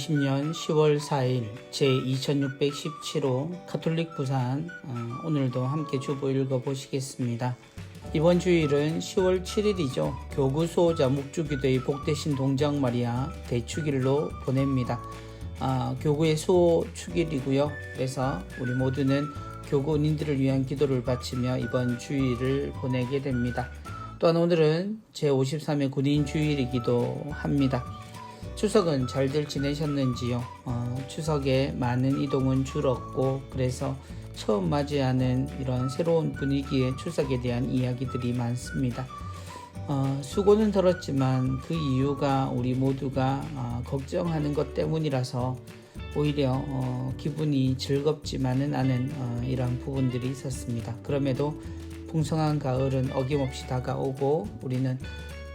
2020년 10월 4일 제2617호 가톨릭 부산 오늘도 함께 주보 읽어보시겠습니다. 이번 주일은 10월 7일이죠. 교구 수호자 묵주기도의 복되신 동정 마리아 대축일로 보냅니다. 교구의 수호 축일이고요. 그래서 우리 모두는 교구 은인들을 위한 기도를 바치며 이번 주일을 보내게 됩니다. 또한 오늘은 제53회 군인 주일이기도 합니다. 추석은 잘들 지내셨는지요? 추석에 많은 이동은 줄었고 그래서 처음 맞이하는 이런 새로운 분위기의 추석에 대한 이야기들이 많습니다. 수고는 들었지만 그 이유가 우리 모두가 걱정하는 것 때문이라서 오히려 기분이 즐겁지만은 않은 이런 부분들이 있었습니다. 그럼에도 풍성한 가을은 어김없이 다가오고 우리는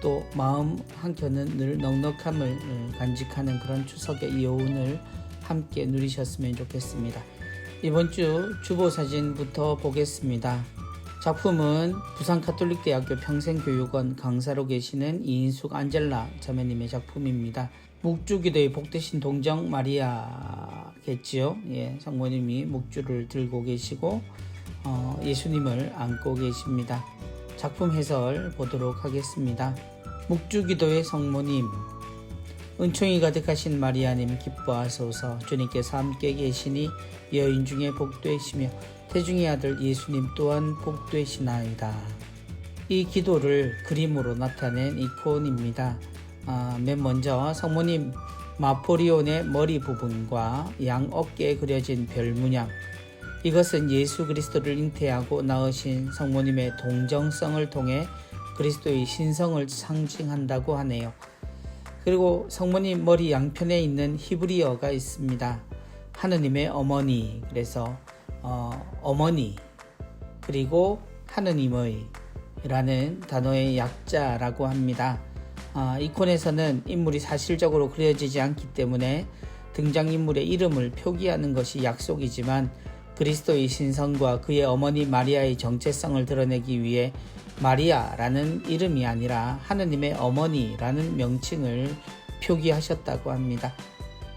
또 마음 한켠은 늘 넉넉함을 간직하는 그런 추석의 여운을 함께 누리셨으면 좋겠습니다. 이번 주 주보 사진부터 보겠습니다. 작품은 부산가톨릭대학교 평생교육원 강사로 계시는 이인숙 안젤라 자매님의 작품입니다. 묵주기도의 복되신 동정 마리아겠지요. 성모님이 묵주를 들고 계시고 예수님을 안고 계십니다. 작품 해설 보도록 하겠습니다. 묵주기도의 성모님, 은총이 가득하신 마리아님 기뻐하소서. 주님께서 함께 계시니 여인 중에 복되시며 태중의 아들 예수님 또한 복되시나이다. 이 기도를 그림으로 나타낸 이콘입니다. 맨 먼저 성모님 마포리온의 머리 부분과 양 어깨에 그려진 별 문양, 이것은 예수 그리스도를 잉태하고 낳으신 성모님의 동정성을 통해 그리스도의 신성을 상징한다고 하네요. 그리고 성모님 머리 양편에 있는 히브리어가 있습니다. 하느님의 어머니, 그래서 어머니 그리고 하느님의 라는 단어의 약자라고 합니다. 이콘에서는 인물이 사실적으로 그려지지 않기 때문에 등장인물의 이름을 표기하는 것이 약속이지만 그리스도의 신성과 그의 어머니 마리아의 정체성을 드러내기 위해 마리아라는 이름이 아니라 하느님의 어머니라는 명칭을 표기하셨다고 합니다.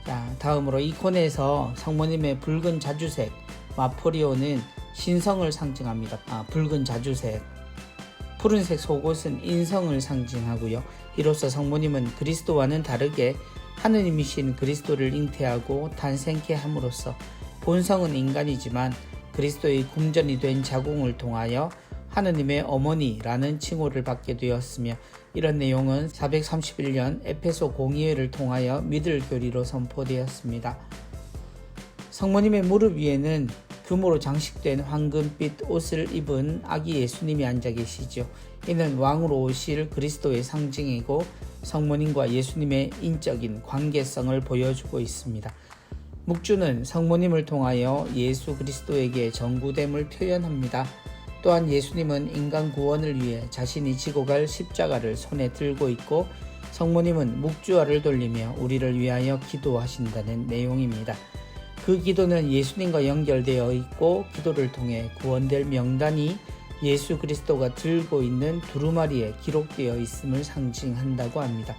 자, 다음으로 이콘에서 성모님의 붉은 자주색 마포리오는 신성을 상징합니다. 붉은 자주색, 푸른색 속옷은 인성을 상징하고요. 이로써 성모님은 그리스도와는 다르게 하느님이신 그리스도를 잉태하고 탄생케 함으로써 본성은 인간이지만 그리스도의 궁전이 된 자궁을 통하여 하느님의 어머니라는 칭호를 받게 되었으며, 이런 내용은 431년 에페소 공의회를 통하여 믿을 교리로 선포되었습니다. 성모님의 무릎 위에는 금으로 장식된 황금빛 옷을 입은 아기 예수님이 앉아 계시죠. 이는 왕으로 오실 그리스도의 상징이고 성모님과 예수님의 인적인 관계성을 보여주고 있습니다. 묵주는 성모님을 통하여 예수 그리스도에게 전구됨을 표현합니다. 또한 예수님은 인간 구원을 위해 자신이 지고 갈 십자가를 손에 들고 있고 성모님은 묵주알을 돌리며 우리를 위하여 기도하신다는 내용입니다. 그 기도는 예수님과 연결되어 있고 기도를 통해 구원될 명단이 예수 그리스도가 들고 있는 두루마리에 기록되어 있음을 상징한다고 합니다.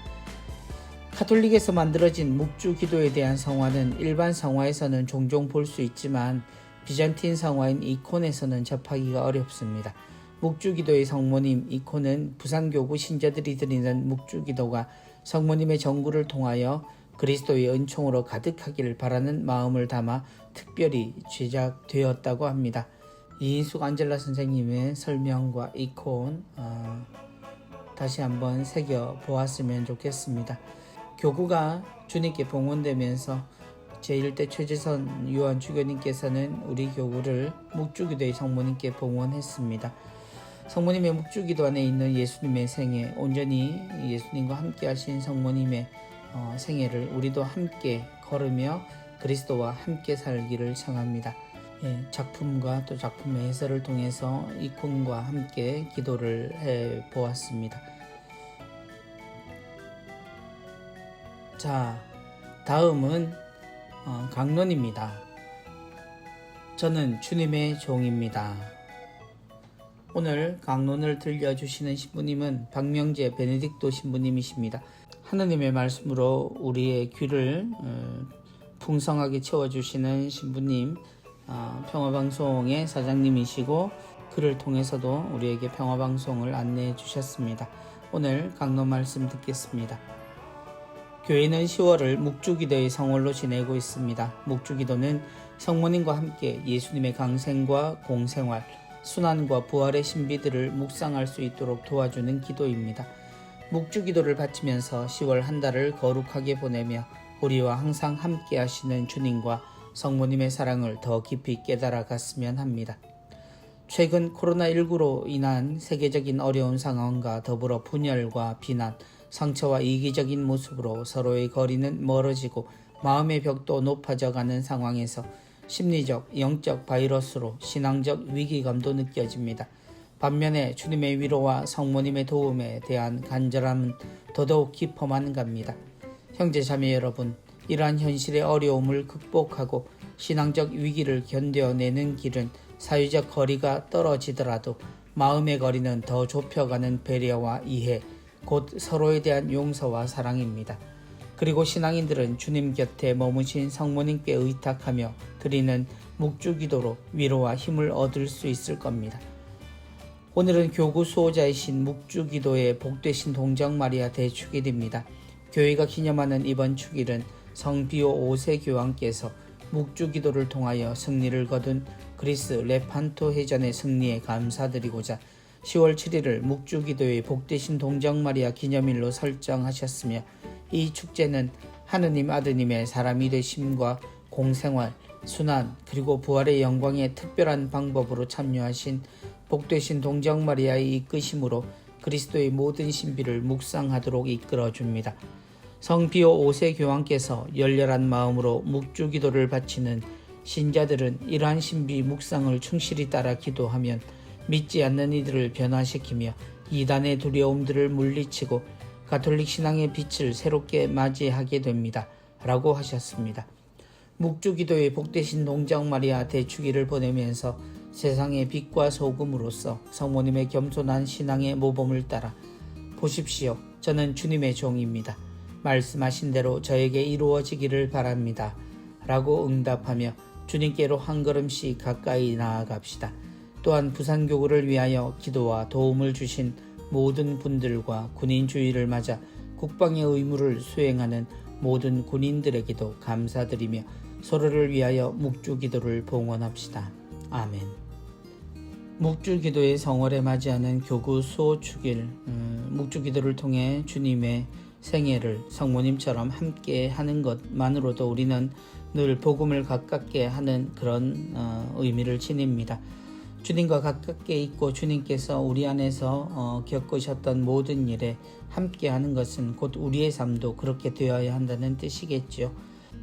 가톨릭에서 만들어진 묵주 기도에 대한 성화는 일반 성화에서는 종종 볼 수 있지만 비잔틴 성화인 이콘에서는 접하기가 어렵습니다. 묵주 기도의 성모님 이콘은 부산교구 신자들이 드리는 묵주 기도가 성모님의 전구를 통하여 그리스도의 은총으로 가득하기를 바라는 마음을 담아 특별히 제작되었다고 합니다. 이인숙 안젤라 선생님의 설명과 이콘 다시 한번 새겨보았으면 좋겠습니다. 교구가 주님께 봉헌되면서 제1대 최재선 유한 주교님께서는 우리 교구를 묵주기도의 성모님께 봉헌했습니다. 성모님의 묵주기도 안에 있는 예수님의 생애, 온전히 예수님과 함께 하신 성모님의 생애를 우리도 함께 걸으며 그리스도와 함께 살기를 청합니다. 작품과 또 작품의 해설을 통해서 이콘과 함께 기도를 해보았습니다. 자, 다음은 강론입니다. 저는 주님의 종입니다. 오늘 강론을 들려주시는 신부님은 박명재 베네딕토 신부님이십니다. 하느님의 말씀으로 우리의 귀를 풍성하게 채워주시는 신부님, 평화방송의 사장님이시고 그를 통해서도 우리에게 평화방송을 안내해 주셨습니다. 오늘 강론 말씀 듣겠습니다. 교회는 10월을 묵주기도의 성월로 지내고 있습니다. 묵주기도는 성모님과 함께 예수님의 강생과 공생활, 순환과 부활의 신비들을 묵상할 수 있도록 도와주는 기도입니다. 묵주기도를 바치면서 10월 한 달을 거룩하게 보내며 우리와 항상 함께 하시는 주님과 성모님의 사랑을 더 깊이 깨달아 갔으면 합니다. 최근 코로나19로 인한 세계적인 어려운 상황과 더불어 분열과 비난, 상처와 이기적인 모습으로 서로의 거리는 멀어지고 마음의 벽도 높아져 가는 상황에서 심리적, 영적 바이러스로 신앙적 위기감도 느껴집니다. 반면에 주님의 위로와 성모님의 도움에 대한 간절함은 더더욱 깊어만 갑니다. 형제자매 여러분, 이러한 현실의 어려움을 극복하고 신앙적 위기를 견뎌내는 길은 사회적 거리가 떨어지더라도 마음의 거리는 더 좁혀가는 배려와 이해, 곧 서로에 대한 용서와 사랑입니다. 그리고 신앙인들은 주님 곁에 머무신 성모님께 의탁하며 드리는 묵주기도로 위로와 힘을 얻을 수 있을 겁니다. 오늘은 교구 수호자이신 묵주기도의 복되신 동정마리아 대축일입니다. 교회가 기념하는 이번 축일은 성비오 5세 교황께서 묵주기도를 통하여 승리를 거둔 그리스 레판토 해전의 승리에 감사드리고자 10월 7일을 묵주기도의 복되신 동정마리아 기념일로 설정하셨으며, 이 축제는 하느님 아드님의 사람이 되심과 공생활, 순환, 그리고 부활의 영광에 특별한 방법으로 참여하신 복되신 동정마리아의 이끄심으로 그리스도의 모든 신비를 묵상하도록 이끌어줍니다. 성비오 5세 교황께서 열렬한 마음으로 묵주기도를 바치는 신자들은 이러한 신비 묵상을 충실히 따라 기도하면 믿지 않는 이들을 변화시키며 이단의 두려움들을 물리치고 가톨릭 신앙의 빛을 새롭게 맞이하게 됩니다. 라고 하셨습니다. 묵주기도의 복되신 동정마리아 대축일을 보내면서 세상의 빛과 소금으로서 성모님의 겸손한 신앙의 모범을 따라 보십시오. 저는 주님의 종입니다. 말씀하신 대로 저에게 이루어지기를 바랍니다. 라고 응답하며 주님께로 한 걸음씩 가까이 나아갑시다. 또한 부산교구를 위하여 기도와 도움을 주신 모든 분들과 군인 주일을 맞아 국방의 의무를 수행하는 모든 군인들에게도 감사드리며 서로를 위하여 묵주기도를 봉헌합시다. 아멘. 묵주기도의 성월에 맞이하는 교구 수호축일, 묵주기도를 통해 주님의 생애를 성모님처럼 함께 하는 것만으로도 우리는 늘 복음을 가깝게 하는 그런 의미를 지닙니다. 주님과 가깝게 있고 주님께서 우리 안에서 겪으셨던 모든 일에 함께하는 것은 곧 우리의 삶도 그렇게 되어야 한다는 뜻이겠죠.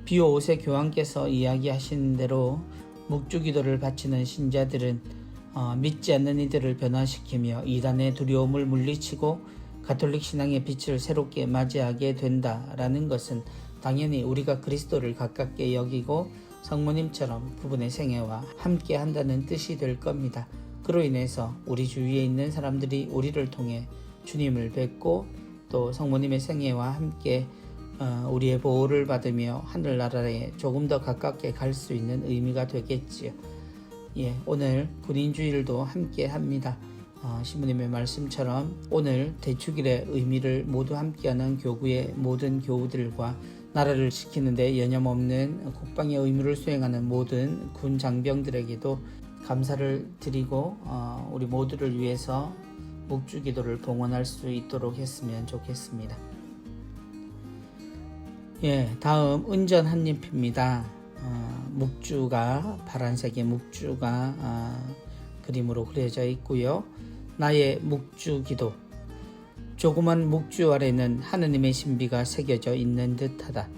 비오 5세 교황께서 이야기하신 대로 묵주기도를 바치는 신자들은 믿지 않는 이들을 변화시키며 이단의 두려움을 물리치고 가톨릭 신앙의 빛을 새롭게 맞이하게 된다라는 것은 당연히 우리가 그리스도를 가깝게 여기고 성모님처럼 그분의 생애와 함께 한다는 뜻이 될 겁니다. 그로 인해서 우리 주위에 있는 사람들이 우리를 통해 주님을 뵙고 또 성모님의 생애와 함께 우리의 보호를 받으며 하늘나라에 조금 더 가깝게 갈 수 있는 의미가 되겠지요. 오늘 군인주일도 함께 합니다. 신부님의 말씀처럼 오늘 대축일의 의미를 모두 함께하는 교구의 모든 교우들과 나라를 지키는 데 여념없는 국방의 의무를 수행하는 모든 군 장병들에게도 감사를 드리고 우리 모두를 위해서 묵주기도를 봉헌할 수 있도록 했으면 좋겠습니다. 다음 은전 한잎입니다. 묵주가 파란색의 묵주가 그림으로 그려져 있고요. 나의 묵주기도. 조그만 묵주 아래는 하느님의 신비가 새겨져 있는 듯하다.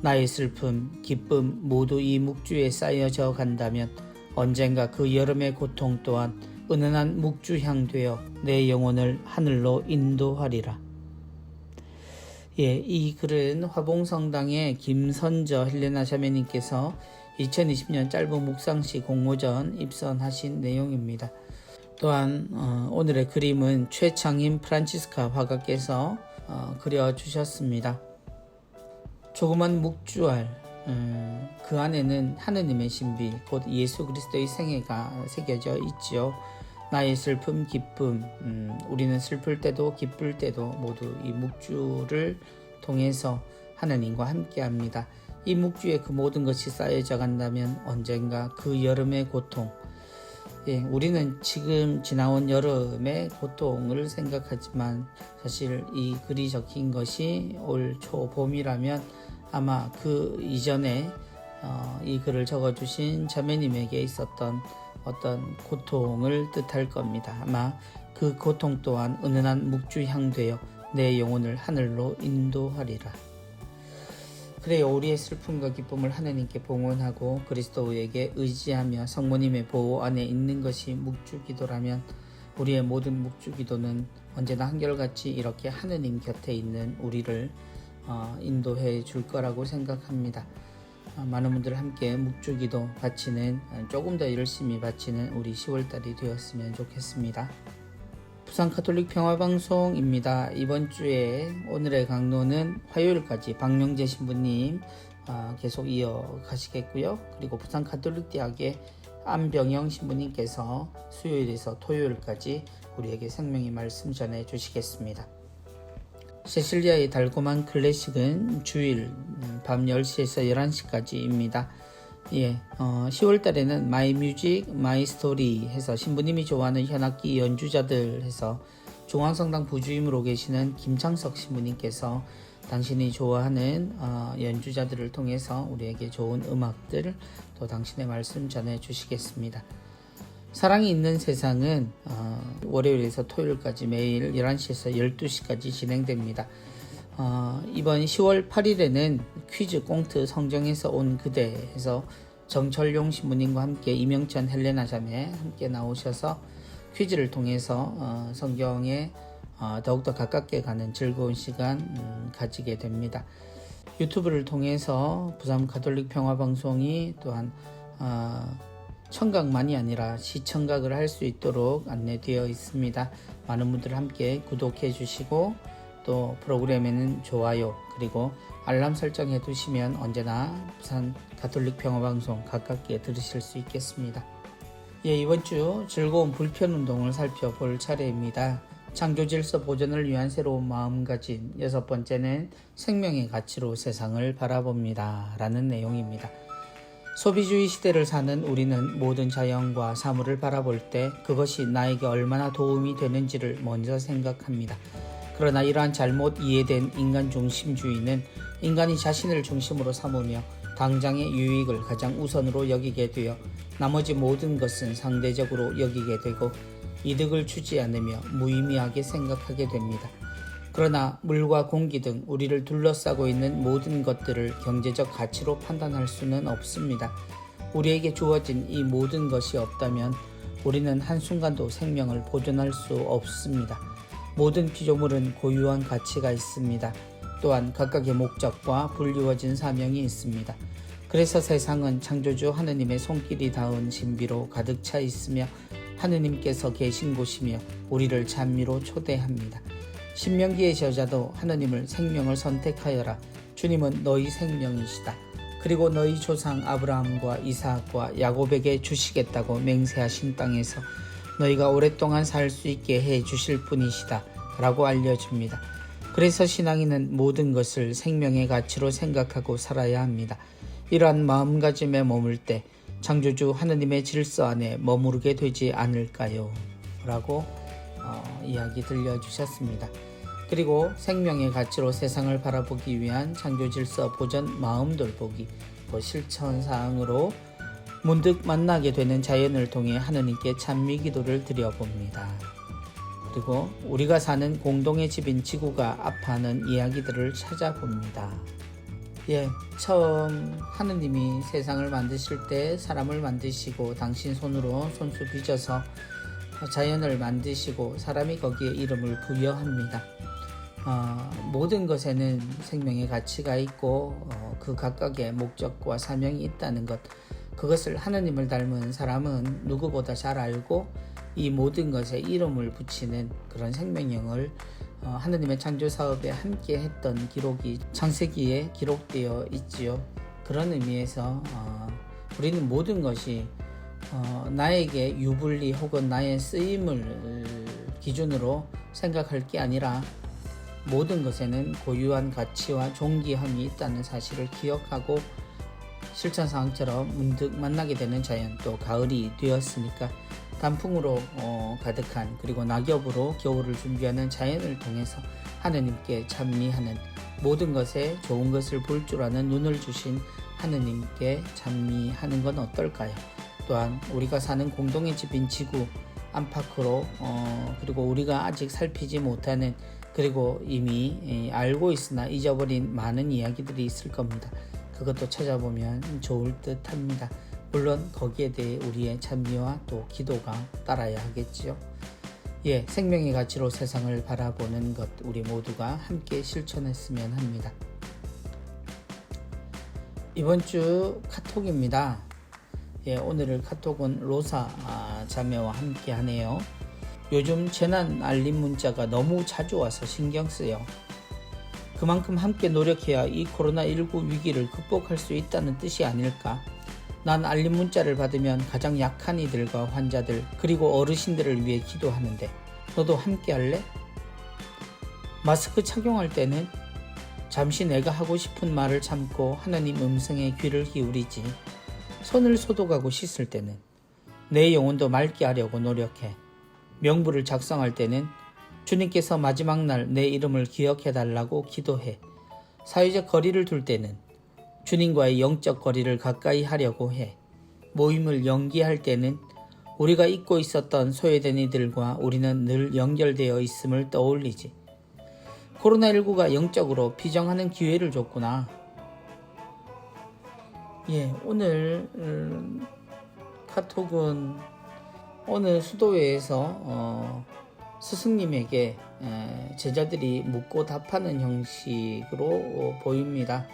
나의 슬픔, 기쁨 모두 이 묵주에 쌓여져 간다면 언젠가 그 여름의 고통 또한 은은한 묵주향 되어 내 영혼을 하늘로 인도하리라. 이 글은 화봉성당의 김선저 헬레나 자매님께서 2020년 짧은 묵상시 공모전 입선하신 내용입니다. 또한 오늘의 그림은 최창임 프란치스카 화가께서 그려주셨습니다. 조그만 묵주알, 그 안에는 하느님의 신비, 곧 예수 그리스도의 생애가 새겨져 있지요. 나의 슬픔, 기쁨, 우리는 슬플 때도 기쁠 때도 모두 이 묵주를 통해서 하느님과 함께합니다. 이 묵주에 그 모든 것이 쌓여져 간다면 언젠가 그 여름의 고통, 우리는 지금 지나온 여름의 고통을 생각하지만 사실 이 글이 적힌 것이 올 초봄이라면 아마 그 이전에 이 글을 적어주신 자매님에게 있었던 어떤 고통을 뜻할 겁니다. 아마 그 고통 또한 은은한 묵주향 되어 내 영혼을 하늘로 인도하리라. 그래요. 우리의 슬픔과 기쁨을 하나님께 봉헌하고 그리스도에게 의지하며 성모님의 보호 안에 있는 것이 묵주기도라면 우리의 모든 묵주기도는 언제나 한결같이 이렇게 하느님 곁에 있는 우리를 인도해 줄 거라고 생각합니다. 많은 분들 함께 묵주기도 바치는, 조금 더 열심히 바치는 우리 10월달이 되었으면 좋겠습니다. 부산 가톨릭 평화방송입니다. 이번 주에 오늘의 강론은 화요일까지 박명재 신부님 계속 이어가시겠고요. 그리고 부산 가톨릭대학의 안병영 신부님께서 수요일에서 토요일까지 우리에게 생명의 말씀 전해 주시겠습니다. 세실리아의 달콤한 클래식은 주일 밤 10시에서 11시까지입니다. 10월 달에는 마이 뮤직 마이 스토리 해서 신부님이 좋아하는 현악기 연주자들 해서 중앙성당 부주임으로 계시는 김창석 신부님께서 당신이 좋아하는 연주자들을 통해서 우리에게 좋은 음악들 또 당신의 말씀 전해 주시겠습니다. 사랑이 있는 세상은 월요일에서 토요일까지 매일 11시에서 12시까지 진행됩니다. 이번 10월 8일에는 퀴즈 꽁트 성경에서 온 그대에서 정철용 신부님과 함께 이명천 헬레나 자매 함께 나오셔서 퀴즈를 통해서 성경에 더욱더 가깝게 가는 즐거운 시간 가지게 됩니다. 유튜브를 통해서 부산 가톨릭 평화방송이 또한 청각만이 아니라 시청각을 할 수 있도록 안내되어 있습니다. 많은 분들 함께 구독해 주시고 또 프로그램에는 좋아요 그리고 알람 설정해 두시면 언제나 부산 가톨릭 평화방송 가깝게 들으실 수 있겠습니다. 이번 주 즐거운 불편운동을 살펴볼 차례입니다. 창조질서 보존을 위한 새로운 마음가짐, 6번째는 생명의 가치로 세상을 바라봅니다 라는 내용입니다. 소비주의 시대를 사는 우리는 모든 자연과 사물을 바라볼 때 그것이 나에게 얼마나 도움이 되는지를 먼저 생각합니다. 그러나 이러한 잘못 이해된 인간 중심주의는 인간이 자신을 중심으로 삼으며 당장의 유익을 가장 우선으로 여기게 되어 나머지 모든 것은 상대적으로 여기게 되고 이득을 주지 않으며 무의미하게 생각하게 됩니다. 그러나 물과 공기 등 우리를 둘러싸고 있는 모든 것들을 경제적 가치로 판단할 수는 없습니다. 우리에게 주어진 이 모든 것이 없다면 우리는 한순간도 생명을 보존할 수 없습니다. 모든 피조물은 고유한 가치가 있습니다. 또한 각각의 목적과 불리워진 사명이 있습니다. 그래서 세상은 창조주 하느님의 손길이 닿은 신비로 가득 차 있으며 하느님께서 계신 곳이며 우리를 찬미로 초대합니다. 신명기의 저자도 하느님을 생명을 선택하여라. 주님은 너희 생명이시다. 그리고 너희 조상 아브라함과 이삭과 야곱에게 주시겠다고 맹세하신 땅에서 너희가 오랫동안 살 수 있게 해 주실 분이시다 라고 알려줍니다. 그래서 신앙인은 모든 것을 생명의 가치로 생각하고 살아야 합니다. 이러한 마음가짐에 머물 때 창조주 하느님의 질서 안에 머무르게 되지 않을까요? 라고 이야기 들려주셨습니다. 그리고 생명의 가치로 세상을 바라보기 위한 창조질서 보전 마음 돌보기 실천사항으로 문득 만나게 되는 자연을 통해 하느님께 찬미 기도를 드려봅니다. 그리고 우리가 사는 공동의 집인 지구가 아파하는 이야기들을 찾아봅니다. 처음 하느님이 세상을 만드실 때 사람을 만드시고 당신 손으로 손수 빚어서 자연을 만드시고 사람이 거기에 이름을 부여합니다. 모든 것에는 생명의 가치가 있고 그 각각의 목적과 사명이 있다는 것, 그것을 하느님을 닮은 사람은 누구보다 잘 알고 이 모든 것에 이름을 붙이는 그런 생명력을 하느님의 창조 사업에 함께 했던 기록이 창세기에 기록되어 있지요. 그런 의미에서 우리는 모든 것이 나에게 유불리 혹은 나의 쓰임을 기준으로 생각할 게 아니라 모든 것에는 고유한 가치와 존귀함이 있다는 사실을 기억하고 실천 상황처럼 문득 만나게 되는 자연, 또 가을이 되었으니까 단풍으로 가득한, 그리고 낙엽으로 겨울을 준비하는 자연을 통해서 하느님께 찬미하는, 모든 것에 좋은 것을 볼 줄 아는 눈을 주신 하느님께 찬미하는 건 어떨까요? 또한 우리가 사는 공동의 집인 지구 안팎으로 그리고 우리가 아직 살피지 못하는, 그리고 이미 알고 있으나 잊어버린 많은 이야기들이 있을 겁니다. 그것도 찾아보면 좋을 듯 합니다. 물론 거기에 대해 우리의 찬미와 또 기도가 따라야 하겠지요. 생명의 가치로 세상을 바라보는 것, 우리 모두가 함께 실천했으면 합니다. 이번 주 카톡입니다. 오늘 카톡은 로사 자매와 함께 하네요. 요즘 재난 알림 문자가 너무 자주 와서 신경 쓰여. 그만큼 함께 노력해야 이 코로나19 위기를 극복할 수 있다는 뜻이 아닐까? 난 알림 문자를 받으면 가장 약한 이들과 환자들, 그리고 어르신들을 위해 기도하는데 너도 함께 할래? 마스크 착용할 때는 잠시 내가 하고 싶은 말을 참고 하나님 음성에 귀를 기울이지. 손을 소독하고 씻을 때는 내 영혼도 맑게 하려고 노력해. 명부를 작성할 때는 주님께서 마지막 날 내 이름을 기억해 달라고 기도해. 사회적 거리를 둘 때는 주님과의 영적 거리를 가까이 하려고 해. 모임을 연기할 때는 우리가 잊고 있었던 소외된 이들과 우리는 늘 연결되어 있음을 떠올리지. 코로나19가 영적으로 비정하는 기회를 줬구나. 오늘 카톡은 어느 수도회에서 스승님에게 제자들이 묻고 답하는 형식으로 보입니다.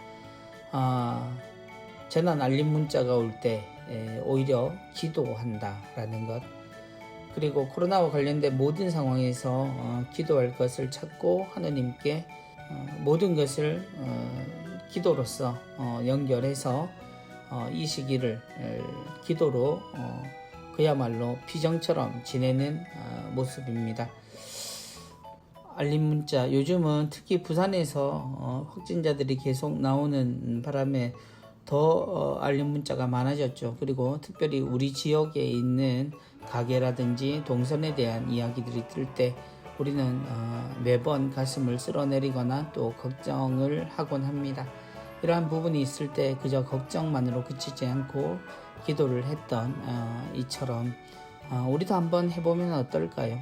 재난 알림 문자가 올 때 오히려 기도한다라는 것, 그리고 코로나와 관련된 모든 상황에서 기도할 것을 찾고 하느님께 모든 것을 기도로서 연결해서 이 시기를 기도로 그야말로 피정처럼 지내는 모습입니다. 알림 문자, 요즘은 특히 부산에서 확진자들이 계속 나오는 바람에 더 알림 문자가 많아졌죠. 그리고 특별히 우리 지역에 있는 가게라든지 동선에 대한 이야기들이 뜰 때 우리는 매번 가슴을 쓸어내리거나 또 걱정을 하곤 합니다. 이러한 부분이 있을 때 그저 걱정만으로 그치지 않고 기도를 했던 이처럼 우리도 한번 해보면 어떨까요?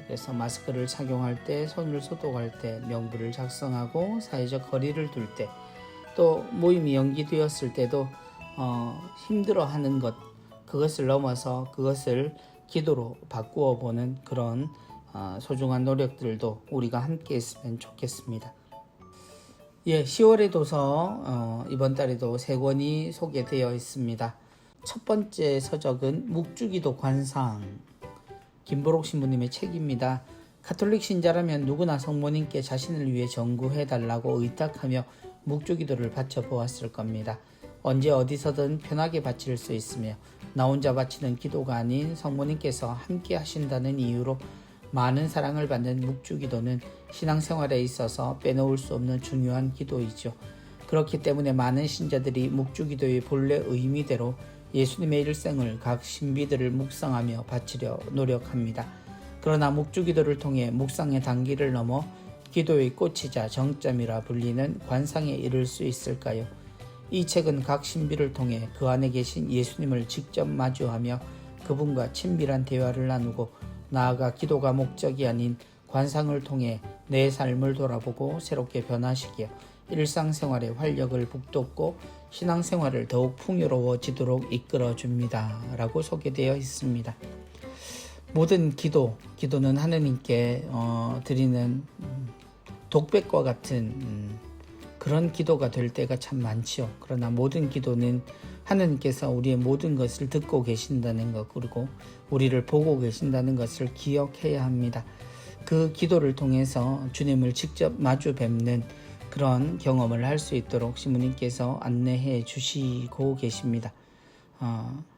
그래서 마스크를 착용할 때, 손을 소독할 때, 명부를 작성하고 사회적 거리를 둘 때, 또 모임이 연기되었을 때도 힘들어하는 것, 그것을 넘어서 그것을 기도로 바꾸어 보는 그런 소중한 노력들도 우리가 함께 했으면 좋겠습니다. 10월의 도서 이번 달에도 3권이 소개되어 있습니다. 첫 번째 서적은 묵주기도 관상, 김보록 신부님의 책입니다. 가톨릭 신자라면 누구나 성모님께 자신을 위해 전구해달라고 의탁하며 묵주기도를 바쳐보았을 겁니다. 언제 어디서든 편하게 바칠 수 있으며 나 혼자 바치는 기도가 아닌 성모님께서 함께 하신다는 이유로 많은 사랑을 받는 묵주기도는 신앙생활에 있어서 빼놓을 수 없는 중요한 기도이죠. 그렇기 때문에 많은 신자들이 묵주기도의 본래 의미대로 예수님의 일생을 각 신비들을 묵상하며 바치려 노력합니다. 그러나 묵주기도를 통해 묵상의 단계를 넘어 기도의 꽃이자 정점이라 불리는 관상에 이를 수 있을까요? 이 책은 각 신비를 통해 그 안에 계신 예수님을 직접 마주하며 그분과 친밀한 대화를 나누고 나아가 기도가 목적이 아닌 관상을 통해 내 삶을 돌아보고 새롭게 변화시켜 일상생활의 활력을 북돋고 신앙생활을 더욱 풍요로워지도록 이끌어줍니다. 라고 소개되어 있습니다. 모든 기도는 하느님께 드리는 독백과 같은 그런 기도가 될 때가 참 많지요. 그러나 모든 기도는 하느님께서 우리의 모든 것을 듣고 계신다는 것, 그리고 우리를 보고 계신다는 것을 기억해야 합니다. 그 기도를 통해서 주님을 직접 마주 뵙는 그런 경험을 할 수 있도록 신부님께서 안내해 주시고 계십니다.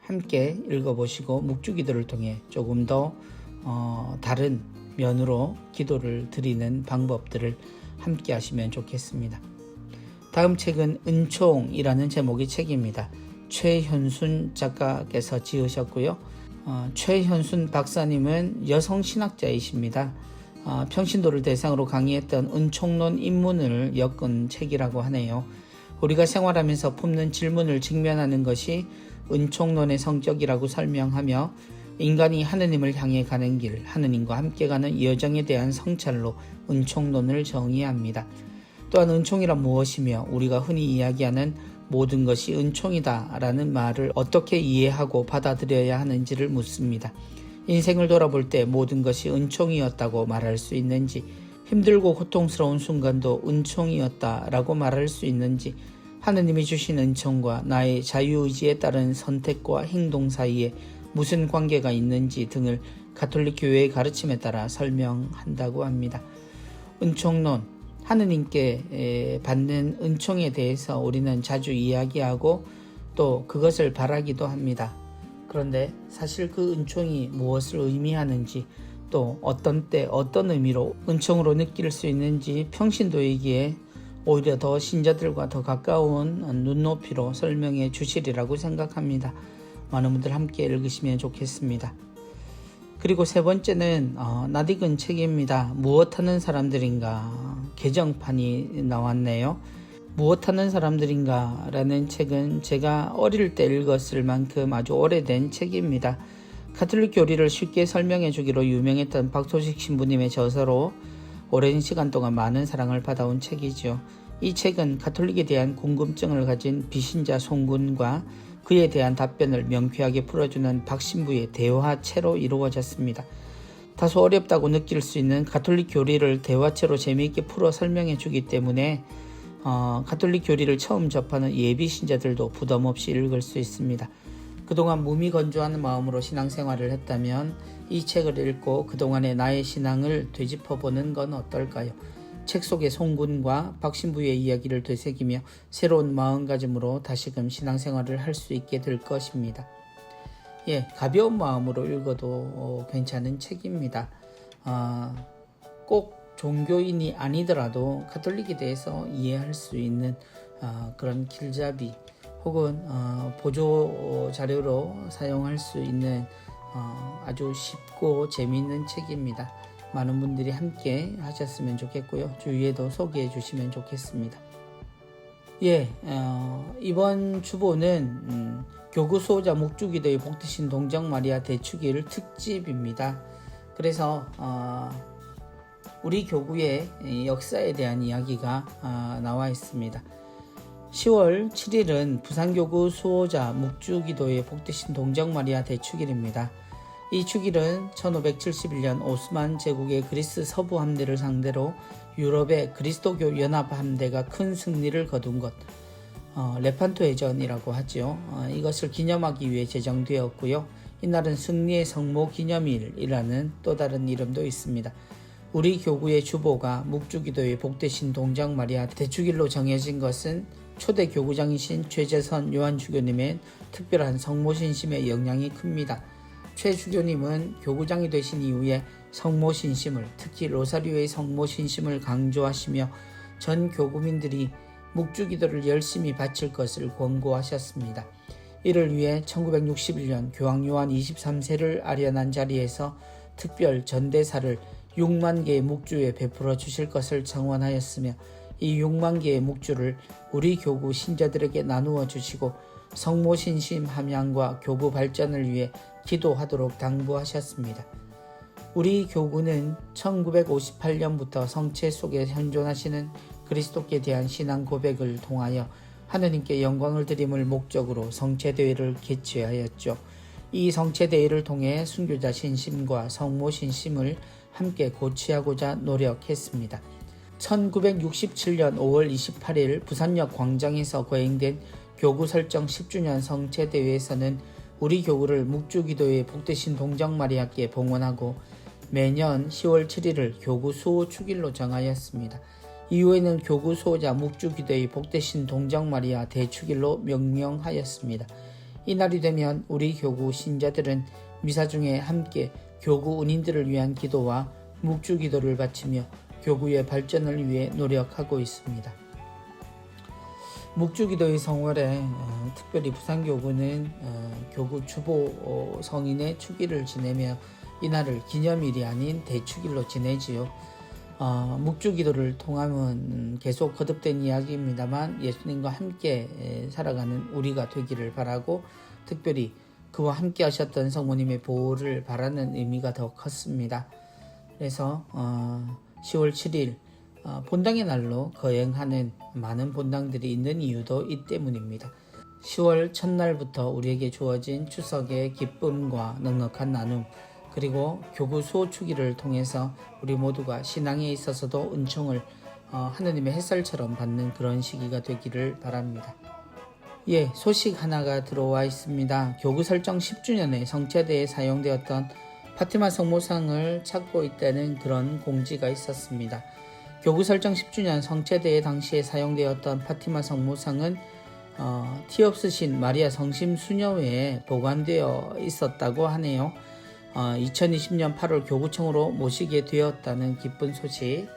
함께 읽어보시고 묵주기도를 통해 조금 더 다른 면으로 기도를 드리는 방법들을 함께 하시면 좋겠습니다. 다음 책은 은총이라는 제목의 책입니다. 최현순 작가께서 지으셨고요. 최현순 박사님은 여성 신학자이십니다. 평신도를 대상으로 강의했던 은총론 입문을 엮은 책이라고 하네요. 우리가 생활하면서 품는 질문을 직면하는 것이 은총론의 성격이라고 설명하며 인간이 하느님을 향해 가는 길, 하느님과 함께 가는 여정에 대한 성찰로 은총론을 정의합니다. 또한 은총이란 무엇이며 우리가 흔히 이야기하는 모든 것이 은총이다 라는 말을 어떻게 이해하고 받아들여야 하는지를 묻습니다. 인생을 돌아볼 때 모든 것이 은총이었다고 말할 수 있는지, 힘들고 고통스러운 순간도 은총이었다라고 말할 수 있는지, 하느님이 주신 은총과 나의 자유의지에 따른 선택과 행동 사이에 무슨 관계가 있는지 등을 가톨릭 교회의 가르침에 따라 설명한다고 합니다. 은총론, 하느님께 받는 은총에 대해서 우리는 자주 이야기하고 또 그것을 바라기도 합니다. 그런데 사실 그 은총이 무엇을 의미하는지, 또 어떤 때 어떤 의미로 은총으로 느낄 수 있는지 평신도이기에 오히려 더 신자들과 더 가까운 눈높이로 설명해 주시리라고 생각합니다. 많은 분들 함께 읽으시면 좋겠습니다. 그리고 세 번째는 낯익은 책입니다. 무엇하는 사람들인가, 개정판이 나왔네요. 무엇하는 사람들인가 라는 책은 제가 어릴 때 읽었을 만큼 아주 오래된 책입니다. 가톨릭 교리를 쉽게 설명해 주기로 유명했던 박소식 신부님의 저서로 오랜 시간 동안 많은 사랑을 받아온 책이죠. 이 책은 가톨릭에 대한 궁금증을 가진 비신자 송군과 그에 대한 답변을 명쾌하게 풀어주는 박 신부의 대화체로 이루어졌습니다. 다소 어렵다고 느낄 수 있는 가톨릭 교리를 대화체로 재미있게 풀어 설명해 주기 때문에 가톨릭 교리를 처음 접하는 예비 신자들도 부담 없이 읽을 수 있습니다. 그동안 무미건조한 마음으로 신앙생활을 했다면 이 책을 읽고 그동안의 나의 신앙을 되짚어보는 건 어떨까요? 책 속의 송군과 박신부의 이야기를 되새기며 새로운 마음가짐으로 다시금 신앙생활을 할 수 있게 될 것입니다. 가벼운 마음으로 읽어도 괜찮은 책입니다. 꼭 종교인이 아니더라도 가톨릭에 대해서 이해할 수 있는 그런 길잡이 혹은 보조 자료로 사용할 수 있는 아주 쉽고 재미있는 책입니다. 많은 분들이 함께 하셨으면 좋겠고요. 주위에도 소개해 주시면 좋겠습니다. 이번 주보는 교구 수호자 묵주기도의 복되신 동정 마리아 대축일 특집입니다. 그래서 우리 교구의 역사에 대한 이야기가 나와 있습니다. 10월 7일은 부산교구 수호자 묵주기도의 복되신 동정 마리아 대축일입니다. 이 축일은 1571년 오스만 제국의 그리스 서부 함대를 상대로 유럽의 그리스도교 연합 함대가 큰 승리를 거둔 것, 레판토 해전이라고 하죠. 이것을 기념하기 위해 제정되었고요. 이날은 승리의 성모 기념일이라는 또 다른 이름도 있습니다. 우리 교구의 주보가 묵주기도의 복되신 동정 마리아 대축일로 정해진 것은 초대 교구장이신 최재선 요한주교님의 특별한 성모신심의 영향이 큽니다. 최 주교님은 교구장이 되신 이후에 성모신심을, 특히 로사리오의 성모신심을 강조하시며 전 교구민들이 묵주기도를 열심히 바칠 것을 권고하셨습니다. 이를 위해 1961년 교황 요한 23세를 아련한 자리에서 특별 전대사를 6만 개의 묵주에 베풀어 주실 것을 청원하였으며 이 6만 개의 묵주를 우리 교구 신자들에게 나누어 주시고 성모신심 함양과 교구 발전을 위해 기도하도록 당부하셨습니다. 우리 교구는 1958년부터 성체 속에 현존하시는 그리스도께 대한 신앙 고백을 통하여 하느님께 영광을 드림을 목적으로 성체대회를 개최하였죠. 이 성체대회를 통해 순교자 신심과 성모 신심을 함께 고취하고자 노력했습니다. 1967년 5월 28일 부산역 광장에서 거행된 교구 설정 10주년 성체대회에서는 우리 교구를 묵주기도의 복되신 동정 마리아께 봉헌하고 매년 10월 7일을 교구 수호 축일로 정하였습니다. 이후에는 교구 수호자 묵주기도의 복되신 동정마리아 대축일로 명명하였습니다. 이날이 되면 우리 교구 신자들은 미사 중에 함께 교구 은인들을 위한 기도와 묵주기도를 바치며 교구의 발전을 위해 노력하고 있습니다. 묵주기도의 성월에 특별히 부산교구는 교구 주보 성인의 축일을 지내며 이날을 기념일이 아닌 대축일로 지내지요. 묵주기도를 통하면 계속 거듭된 이야기입니다만 예수님과 함께 살아가는 우리가 되기를 바라고, 특별히 그와 함께 하셨던 성모님의 보호를 바라는 의미가 더 컸습니다. 그래서 10월 7일 본당의 날로 거행하는 많은 본당들이 있는 이유도 이 때문입니다. 10월 첫날부터 우리에게 주어진 추석의 기쁨과 넉넉한 나눔, 그리고 교구 수호 축일을 통해서 우리 모두가 신앙에 있어서도 은총을 하느님의 햇살처럼 받는 그런 시기가 되기를 바랍니다. 소식 하나가 들어와 있습니다. 교구 설정 10주년에 성체대에 사용되었던 파티마 성모상을 찾고 있다는 그런 공지가 있었습니다. 교구 설정 10주년 성체대회 당시에 사용되었던 파티마 성모상은 티 없으신 마리아 성심 수녀회에 보관되어 있었다고 하네요. 2020년 8월 교구청으로 모시게 되었다는 기쁜 소식.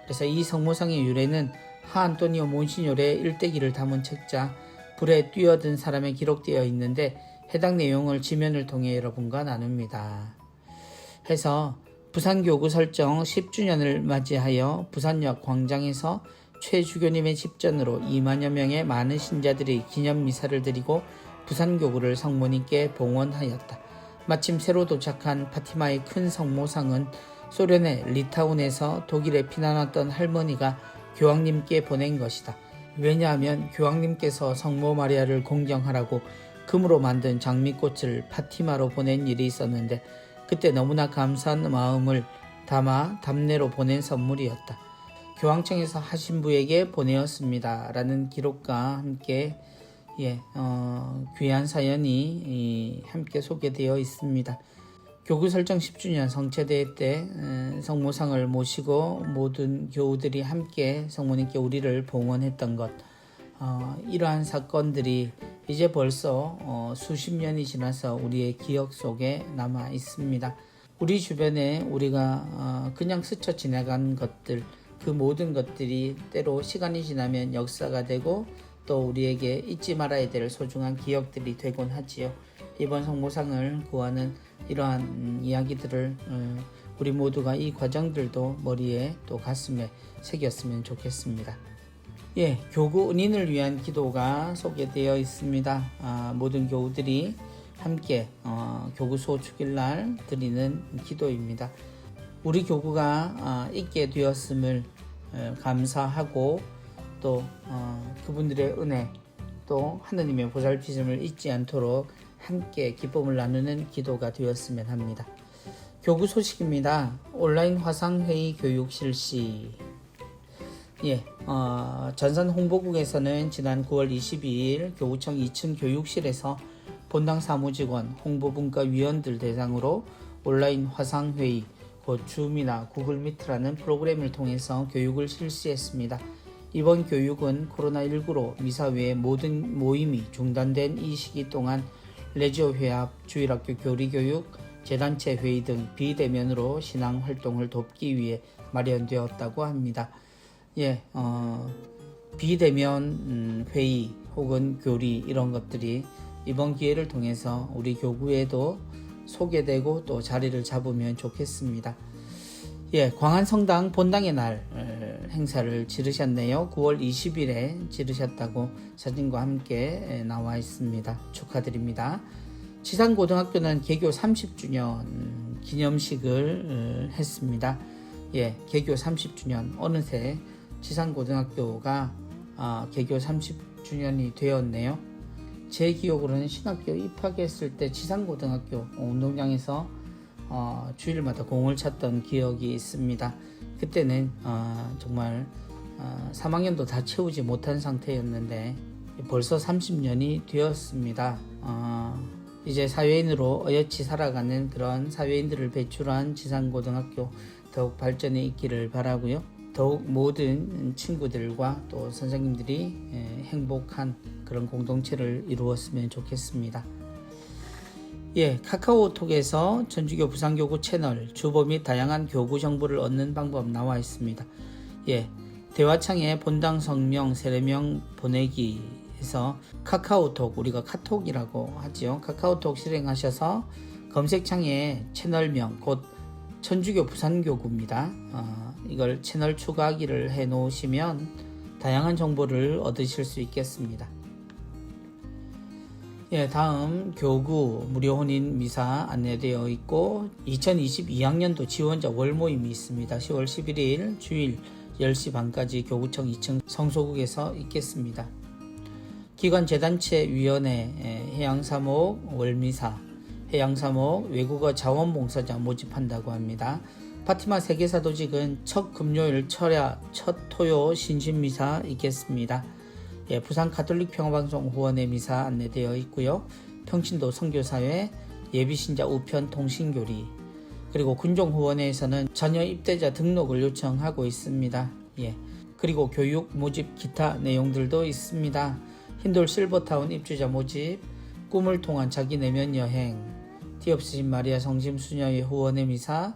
그래서 이 성모상의 유래는 하안토니오 몬시뇨르의 일대기를 담은 책자 불에 뛰어든 사람에 기록되어 있는데, 해당 내용을 지면을 통해 여러분과 나눕니다. 해서 부산교구 설정 10주년을 맞이하여 부산역 광장에서 최주교님의 집전으로 2만여 명의 많은 신자들이 기념미사를 드리고 부산교구를 성모님께 봉헌하였다. 마침 새로 도착한 파티마의 큰 성모상은 소련의 리타운에서 독일에 피난왔던 할머니가 교황님께 보낸 것이다. 왜냐하면 교황님께서 성모 마리아를 공경하라고 금으로 만든 장미꽃을 파티마로 보낸 일이 있었는데, 그때 너무나 감사한 마음을 담아 답례로 보낸 선물이었다. 교황청에서 하신부에게 보내었습니다. 라는 기록과 함께 귀한 사연이 함께 소개되어 있습니다. 교구 설정 10주년 성체대회 때 성모상을 모시고 모든 교우들이 함께 성모님께 우리를 봉헌했던 것, 이러한 사건들이 이제 벌써 수십 년이 지나서 우리의 기억 속에 남아 있습니다. 우리 주변에 우리가 그냥 스쳐 지나간 것들, 그 모든 것들이 때로 시간이 지나면 역사가 되고 또 우리에게 잊지 말아야 될 소중한 기억들이 되곤 하지요. 이번 성모상을 구하는 이러한 이야기들을 우리 모두가 이 과정들도 머리에 또 가슴에 새겼으면 좋겠습니다. 교구 은인을 위한 기도가 소개되어 있습니다. 모든 교우들이 함께 교구 수호 축일날 드리는 기도입니다. 우리 교구가 있게 되었음을 감사하고 또 그분들의 은혜, 또 하느님의 보살피심을 잊지 않도록 함께 기쁨을 나누는 기도가 되었으면 합니다. 교구 소식입니다. 온라인 화상회의 교육 실시. 전산 홍보국에서는 지난 9월 22일 교구청 2층 교육실에서 본당 사무직원, 홍보분과위원들 대상으로 온라인 화상회의, 곧 줌이나 구글 미트라는 프로그램을 통해서 교육을 실시했습니다. 이번 교육은 코로나19로 미사 외의 모든 모임이 중단된 이 시기 동안 레지오 회합, 주일학교 교리교육, 재단체 회의 등 비대면으로 신앙 활동을 돕기 위해 마련되었다고 합니다. 비대면 회의 혹은 교리 이런 것들이 이번 기회를 통해서 우리 교구에도 소개되고 또 자리를 잡으면 좋겠습니다. 광안성당 본당의 날 행사를 지르셨네요. 9월 20일에 지르셨다고 사진과 함께 나와 있습니다. 축하드립니다. 지산고등학교는 개교 30주년 기념식을 했습니다. 개교 30주년, 어느새 지산고등학교가 개교 30주년이 되었네요. 제 기억으로는 신학교 입학했을 때 지산고등학교 운동장에서 주일마다 공을 찼던 기억이 있습니다. 그때는 정말 3학년도 다 채우지 못한 상태였는데 벌써 30년이 되었습니다. 이제 사회인으로 어여치 살아가는 그런 사회인들을 배출한 지산고등학교 더욱 발전해 있기를 바라고요. 더욱 모든 친구들과 또 선생님들이 행복한 그런 공동체를 이루었으면 좋겠습니다. 예, 카카오톡에서 전주교 부산교구 채널 주보 및 다양한 교구 정보를 얻는 방법 나와 있습니다. 예, 대화창에 본당 성명 세례명 보내기에서 카카오톡, 우리가 카톡이라고 하지요. 카카오톡 실행하셔서 검색창에 채널명 곧 천주교 부산교구입니다. 이걸 채널 추가하기를 해 놓으시면 다양한 정보를 얻으실 수 있겠습니다. 예, 다음 교구 무료 혼인 미사 안내되어 있고 2022학년도 지원자 월모임이 있습니다. 10월 11일 주일 10시 반까지 교구청 2층 성소국에서 있겠습니다. 기관재단체위원회 해양사목 월미사, 해양사목 외국어 자원봉사자 모집한다고 합니다. 파티마 세계사도직은 첫 금요일 철야 첫 토요 신신미사 있겠습니다. 예, 부산 가톨릭 평화방송 후원회 미사 안내되어 있고요. 평신도 선교사회 예비신자 우편 통신교리 그리고 군종후원회에서는 자녀 입대자 등록을 요청하고 있습니다. 예, 그리고 교육 모집 기타 내용들도 있습니다. 힌돌 실버타운 입주자 모집, 꿈을 통한 자기 내면 여행, 뒤없으신 마리아 성심 수녀회 후원회 미사,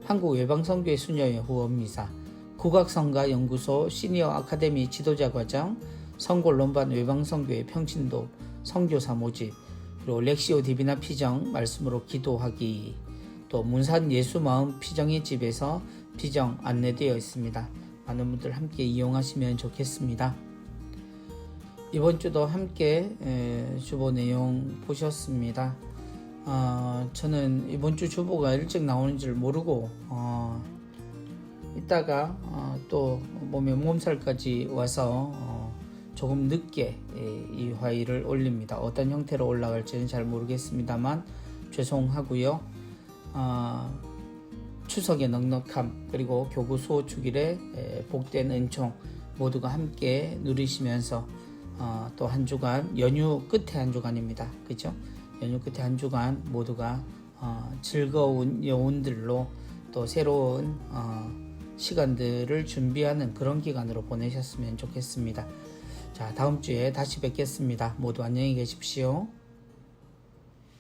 한국 외방선교회 수녀회 후원 미사, 국악성가 연구소 시니어 아카데미 지도자 과정, 성골론반 외방선교회 평신도 선교사 모집, 그리고 렉시오 디비나 피정 말씀으로 기도하기, 또 문산 예수마음 피정의 집에서 피정 안내되어 있습니다. 많은 분들 함께 이용하시면 좋겠습니다. 이번 주도 함께 주보 내용 보셨습니다. 저는 이번 주 주보가 일찍 나오는 줄 모르고 이따가 또 몸에 몸살까지 와서 조금 늦게 이 화일을 올립니다. 어떤 형태로 올라갈지는 잘 모르겠습니다만 죄송하고요. 추석의 넉넉함 그리고 교구 수호 축일의 복된 은총 모두가 함께 누리시면서 또 한 주간 연휴 끝에 한 주간입니다. 그죠? 연휴 끝에 한 주간 모두가 즐거운 여운들로 또 새로운 시간들을 준비하는 그런 기간으로 보내셨으면 좋겠습니다. 자, 다음 주에 다시 뵙겠습니다. 모두 안녕히 계십시오.